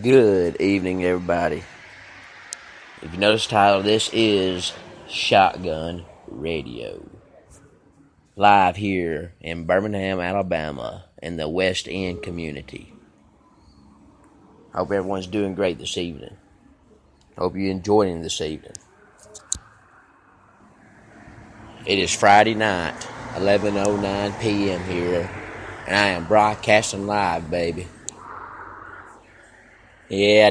Good evening, everybody. If you notice the title, this is Shotgun Radio. Live here in Birmingham, Alabama, in the West End community. Hope everyone's doing great this evening. Hope you're enjoying this evening. It is Friday night, 11:09 p.m. here, and I am broadcasting live, baby. Yeah, I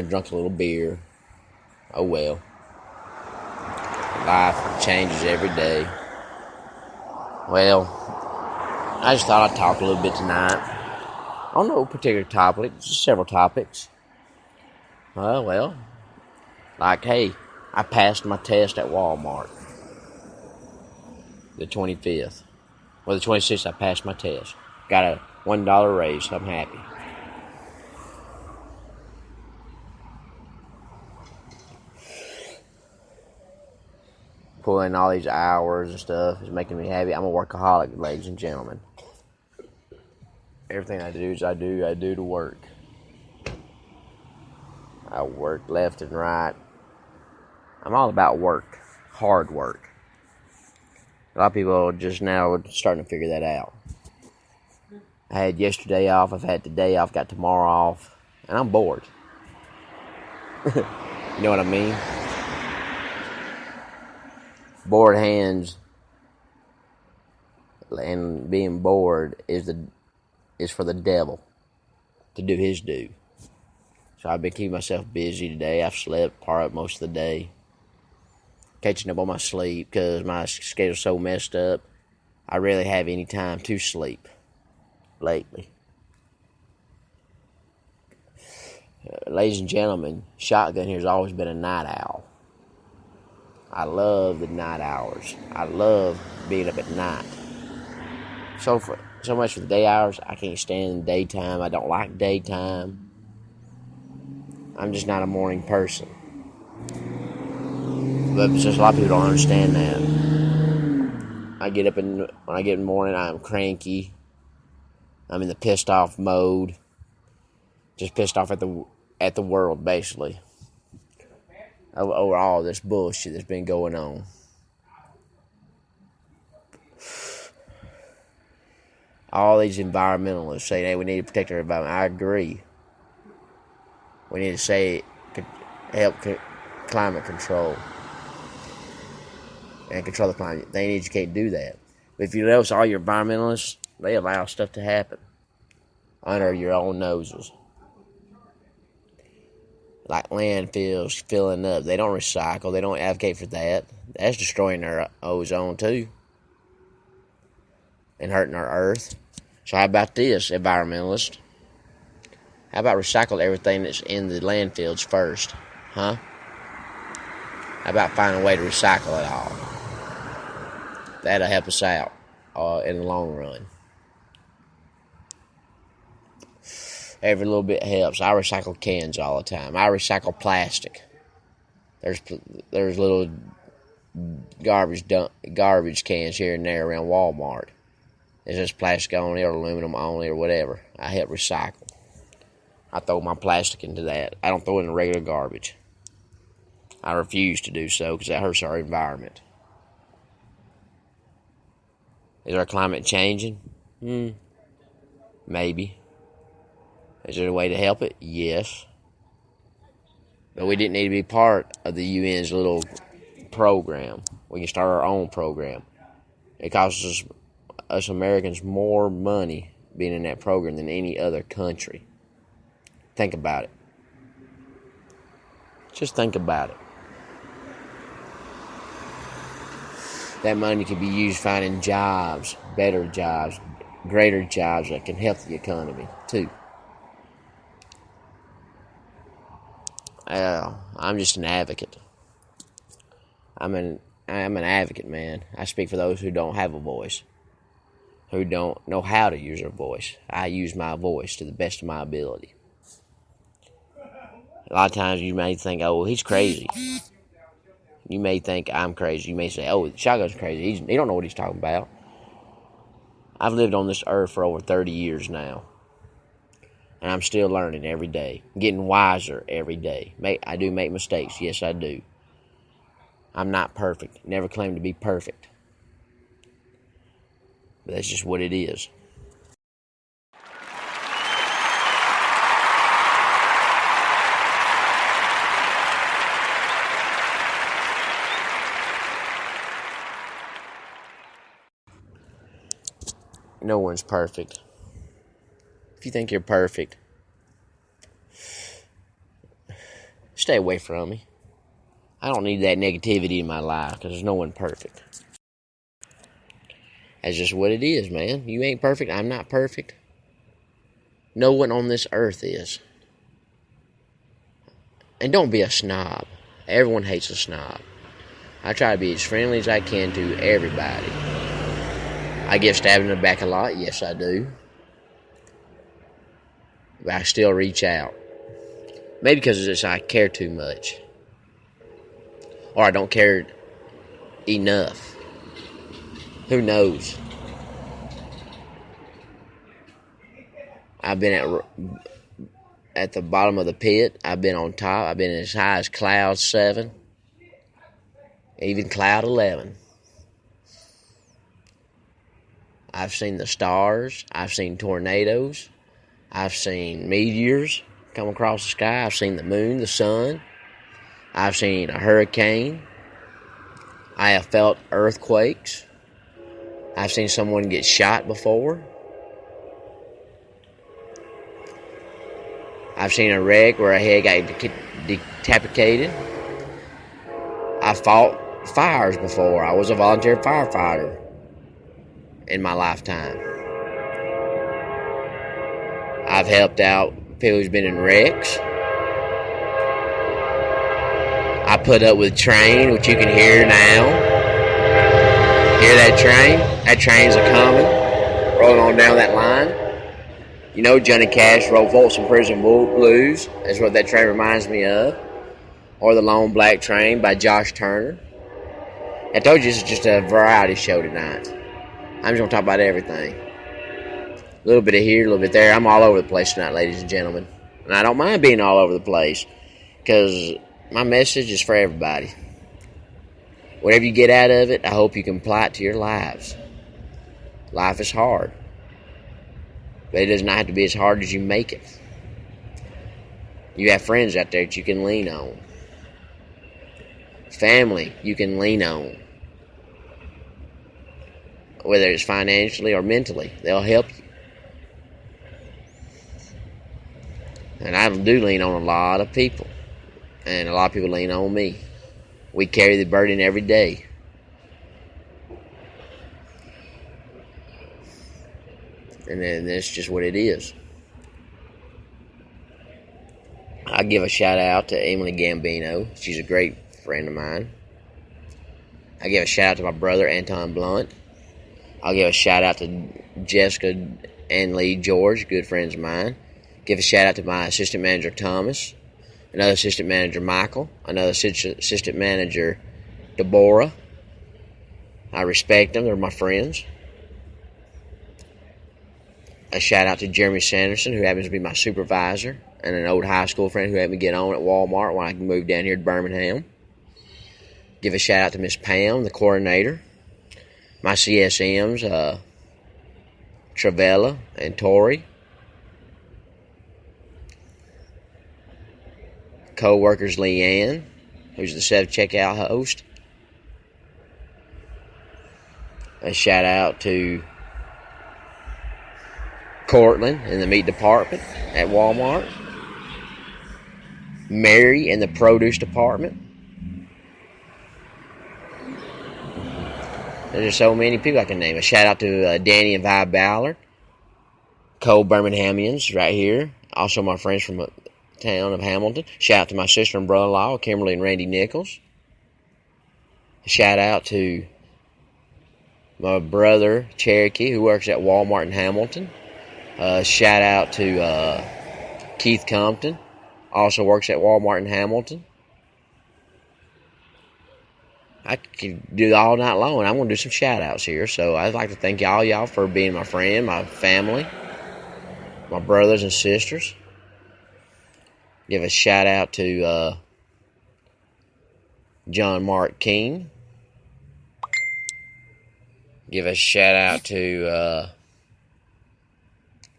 drank a little beer. Oh well. Life changes every day. Well, I just thought I'd talk a little bit tonight. On no particular topic, just several topics. Well, like, hey, I passed my test at Walmart. The 25th. Well, the 26th I passed my test. Got a $1 raise, so I'm happy. Pulling all these hours and stuff is making me happy. I'm a workaholic, ladies and gentlemen. Everything I do to work. I work left and right. I'm all about work. Hard work. A lot of people just now are starting to figure that out. I had yesterday off, I've had today off, got tomorrow off, and I'm bored. You know what I mean? Bored hands and being bored is for the devil to do his due. So I've been keeping myself busy today. I've slept part of most of the day, catching up on my sleep because my schedule's so messed up. I rarely have any time to sleep lately. Ladies and gentlemen, Shotgun here has always been a night owl. I love the night hours. I love being up at night. So much for the day hours, I can't stand daytime. I don't like daytime. I'm just not a morning person. But just a lot of people don't understand that. When I get in the morning, I'm cranky. I'm in the pissed off mode. Just pissed off at the world, basically. Over all this bullshit that's been going on. All these environmentalists say, hey, we need to protect our environment. I agree. We need to help climate control. And control the climate. They need you can't do that. But if you notice, all your environmentalists, they allow stuff to happen under your own noses. Like landfills filling up. They don't recycle. They don't advocate for that. That's destroying our ozone too. And hurting our earth. So how about this, environmentalist? How about recycle everything that's in the landfills first? Huh? How about finding a way to recycle it all? That'll help us out in the long run. Every little bit helps. I recycle cans all the time. I recycle plastic. There's little garbage cans here and there around Walmart. It's just plastic only or aluminum only or whatever. I help recycle. I throw my plastic into that. I don't throw it in regular garbage. I refuse to do so because that hurts our environment. Is our climate changing? Maybe. Is there a way to help it? Yes. But we didn't need to be part of the UN's little program. We can start our own program. It costs us Americans more money being in that program than any other country. Think about it. Just think about it. That money could be used finding jobs, better jobs, greater jobs that can help the economy too. I'm just an advocate. I'm an advocate, man. I speak for those who don't have a voice, who don't know how to use their voice. I use my voice to the best of my ability. A lot of times you may think, oh, he's crazy. You may think I'm crazy. You may say, oh, Shotgun's crazy. He don't know what he's talking about. I've lived on this earth for over 30 years now. And I'm still learning every day. Getting wiser every day. I do make mistakes. Yes, I do. I'm not perfect. Never claimed to be perfect. But that's just what it is. No one's perfect. If you think you're perfect, stay away from me. I don't need that negativity in my life because there's no one perfect. That's just what it is, man. You ain't perfect. I'm not perfect. No one on this earth is. And don't be a snob. Everyone hates a snob. I try to be as friendly as I can to everybody. I get stabbed in the back a lot. Yes, I do. But I still reach out. Maybe because I care too much. Or I don't care enough. Who knows? I've been at the bottom of the pit. I've been on top. I've been as high as cloud 7. Even cloud 11. I've seen the stars. I've seen tornadoes. I've seen meteors come across the sky. I've seen the moon, the sun. I've seen a hurricane. I have felt earthquakes. I've seen someone get shot before. I've seen a wreck where a head got decapitated. I fought fires before. I was a volunteer firefighter in my lifetime. I've helped out people who's been in wrecks. I put up with train, which you can hear now. Hear that train? That train's a-coming, rolling on down that line. You know Johnny Cash wrote Folsom Prison Blues. That's what that train reminds me of. Or The Lone Black Train by Josh Turner. I told you this is just a variety show tonight. I'm just going to talk about everything. A little bit of here, a little bit there. I'm all over the place tonight, ladies and gentlemen. And I don't mind being all over the place because my message is for everybody. Whatever you get out of it, I hope you can apply it to your lives. Life is hard. But it does not have to be as hard as you make it. You have friends out there that you can lean on. Family you can lean on. Whether it's financially or mentally, they'll help you. And I do lean on a lot of people. And a lot of people lean on me. We carry the burden every day. And then that's just what it is. I give a shout out to Emily Gambino. She's a great friend of mine. I give a shout out to my brother Anton Blunt. I'll give a shout out to Jessica and Lee George, good friends of mine. Give a shout out to my assistant manager Thomas, another assistant manager Michael, another assistant manager Deborah. I respect them, they're my friends. A shout out to Jeremy Sanderson, who happens to be my supervisor, and an old high school friend who helped me get on at Walmart when I moved down here to Birmingham. Give a shout out to Miss Pam, the coordinator. My CSMs, Travella and Tori. Co-workers Leanne, who's the self-checkout host. A shout out to Cortland in the meat department at Walmart. Mary in the produce department. There's so many people I can name. A shout out to Danny and Vi Ballard. Co-Birminghamians right here. Also my friends from the town of Hamilton. Shout out to my sister and brother-in-law, Kimberly and Randy Nichols. A shout out to my brother, Cherokee, who works at Walmart in Hamilton. Shout out to Keith Compton, also works at Walmart in Hamilton. I could do all night long, and I'm going to do some shout outs here. So I'd like to thank y'all for being my friend, my family, my brothers and sisters. Give a shout out to John Mark King. Give a shout out to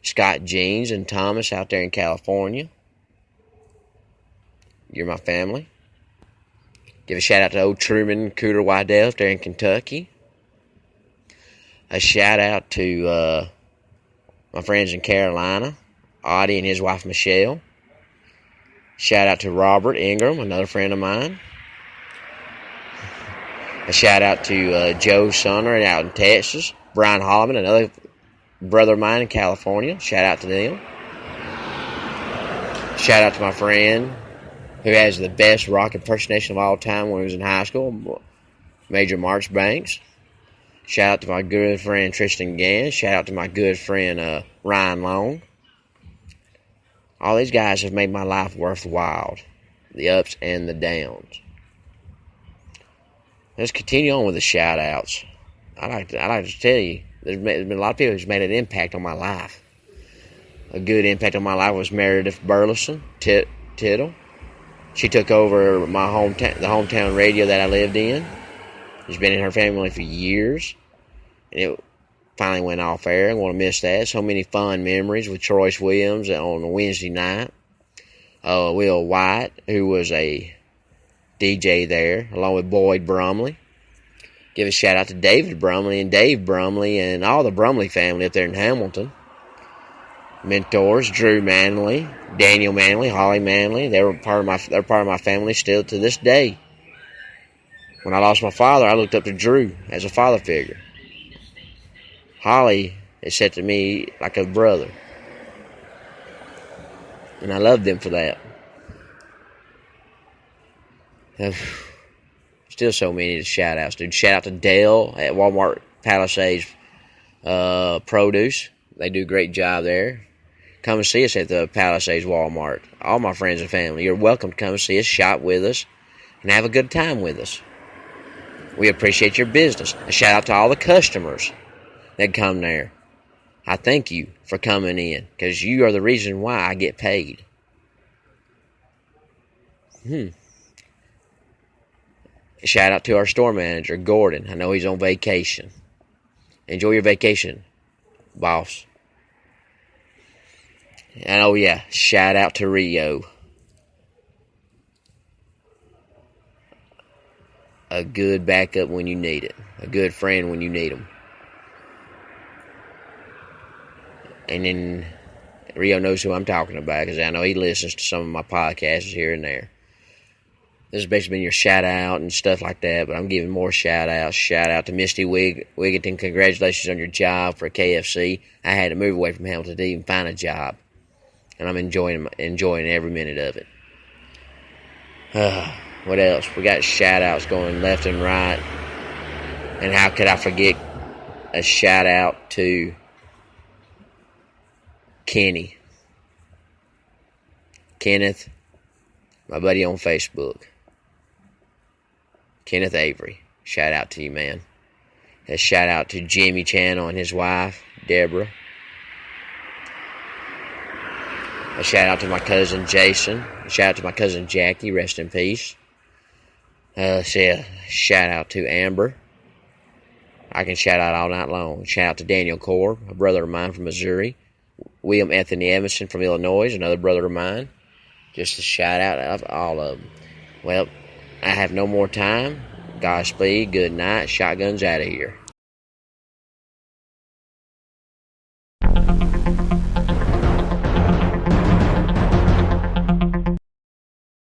Scott Jeans and Thomas out there in California. You're my family. Give a shout out to old Truman and Cooter Wydell out there in Kentucky. A shout out to my friends in Carolina, Audie and his wife Michelle. Shout out to Robert Ingram, another friend of mine. A shout out to Joe Sonner out in Texas. Brian Holloman, another brother of mine in California. Shout out to them. Shout out to my friend who has the best rock impersonation of all time when he was in high school, Major March Banks. Shout out to my good friend Tristan Gann. Shout out to my good friend Ryan Long. All these guys have made my life worthwhile, the ups and the downs. Let's continue on with the shout-outs. I like to tell you, there's been a lot of people who's made an impact on my life. A good impact on my life was Meredith Burleson, Tittle. She took over the hometown radio that I lived in. She's been in her family for years. And it finally went off air. I'm going to miss that. So many fun memories with Troyce Williams on a Wednesday night. Will White, who was a DJ there, along with Boyd Brumley. Give a shout out to David Brumley and Dave Brumley and all the Brumley family up there in Hamilton. Mentors, Drew Manley, Daniel Manley, Holly Manley. They're part of my family still to this day. When I lost my father, I looked up to Drew as a father figure. Holly is said to me like a brother. And I love them for that. Still so many shout outs, dude. Shout out to Dale at Walmart Palisades Produce. They do a great job there. Come and see us at the Palisades Walmart. All my friends and family, you're welcome to come and see us, shop with us, and have a good time with us. We appreciate your business. A shout out to all the customers that come there. I thank you for coming in, because you are the reason why I get paid. Shout out to our store manager, Gordon. I know he's on vacation. Enjoy your vacation, boss. And oh yeah, shout out to Rio. A good backup when you need it. A good friend when you need them. And then Rio knows who I'm talking about, because I know he listens to some of my podcasts here and there. This has basically been your shout out and stuff like that, but I'm giving more shout outs. Shout out to Misty Wigginton. Congratulations on your job for KFC. I had to move away from Hamilton to even find a job, and I'm enjoying every minute of it. What else? We got shout outs going left and right. And how could I forget a shout out to Kenny? Kenneth, my buddy on Facebook. Kenneth Avery. Shout out to you, man. A shout out to Jimmy Channel and his wife, Deborah. A shout out to my cousin Jason. A shout out to my cousin Jackie. Rest in peace. Shout out to Amber. I can shout out all night long. Shout out to Daniel Corr, a brother of mine from Missouri. William Anthony Emerson from Illinois, another brother of mine. Just a shout out of all of them. Well, I have no more time. Godspeed. Good night. Shotgun's out of here.